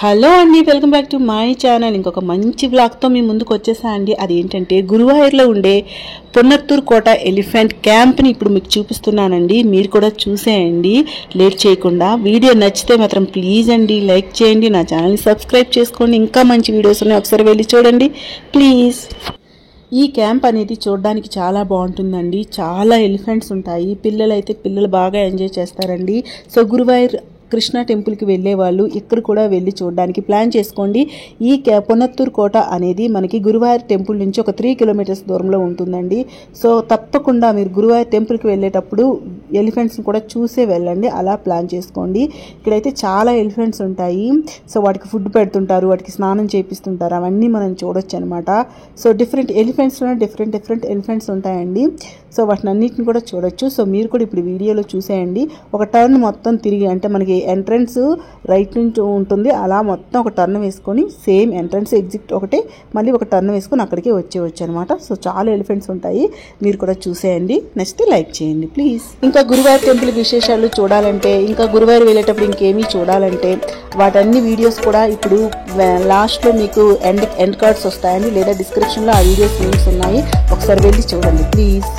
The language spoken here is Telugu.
హలో అండి, welcome back to my channel. ఇంకొక మంచి బ్లాగ్తో మీ ముందుకు వచ్చేసా అండి. అదేంటంటే గురువాయూర్లో ఉండే పొన్నత్తూరు కోట ఎలిఫెంట్ క్యాంప్ని ఇప్పుడు మీకు చూపిస్తున్నానండి. మీరు కూడా చూసేయండి లేట్ చేయకుండా. వీడియో నచ్చితే మాత్రం ప్లీజ్ అండి లైక్ చేయండి, నా ఛానల్ని సబ్స్క్రైబ్ చేసుకోండి. ఇంకా మంచి వీడియోస్ ఉన్నాయి, ఒకసారి వెళ్ళి చూడండి ప్లీజ్. ఈ క్యాంప్ అనేది చూడడానికి చాలా బాగుంటుందండి. చాలా ఎలిఫెంట్స్ ఉంటాయి. పిల్లలు బాగా ఎంజాయ్ చేస్తారండి. సో గురువాయూర్ కృష్ణ టెంపుల్కి వెళ్ళే వాళ్ళు ఇక్కడ కూడా వెళ్ళి చూడడానికి ప్లాన్ చేసుకోండి. ఈ పొన్నత్తూరు కోట అనేది మనకి గురువాయూర్ టెంపుల్ నుంచి ఒక 3 కిలోమీటర్స్ దూరంలో ఉంటుందండి. సో తప్పకుండా మీరు గురువాయూర్ టెంపుల్కి వెళ్ళేటప్పుడు ఎలిఫెంట్స్ని కూడా చూసే వెళ్ళండి, అలా ప్లాన్ చేసుకోండి. ఇక్కడైతే చాలా ఎలిఫెంట్స్ ఉంటాయి. సో వాటికి ఫుడ్ పెడుతుంటారు, వాటికి స్నానం చేపిస్తుంటారు, అవన్నీ మనం చూడొచ్చు అనమాట. సో డిఫరెంట్ డిఫరెంట్ ఎలిఫెంట్స్ ఉంటాయండి. సో వాటిని అన్నిటిని కూడా చూడొచ్చు. సో మీరు కూడా ఇప్పుడు వీడియోలో చూసేయండి. ఒక టర్న్ మొత్తం తిరిగి, అంటే మనకి ఎంట్రన్స్ రైట్ నుంచి ఉంటుంది, అలా మొత్తం ఒక టర్న్ వేసుకొని సేమ్ ఎంట్రన్స్ ఎగ్జిట్ ఒకటే, మళ్ళీ ఒక టర్న్ వేసుకొని అక్కడికి వచ్చేవచ్చు అనమాట. సో చాలా ఎలిఫెంట్స్ ఉంటాయి, మీరు కూడా చూసేయండి. నెక్స్ట్ లైక్ చేయండి ప్లీజ్. ఇంకా గురువాయూర్ టెంపుల్ విశేషాలు చూడాలంటే, ఇంకా గురువాయూర్ వెళ్ళేటప్పుడు ఇంకేమీ చూడాలంటే వాటన్ని వీడియోస్ కూడా ఇప్పుడు లాస్ట్లో మీకు ఎండ్ కార్డ్స్ వస్తాయండి, లేదా డిస్క్రిప్షన్లో ఆ వీడియోస్ లింక్స్ ఉన్నాయి, ఒకసారి వెళ్ళి చూడండి ప్లీజ్.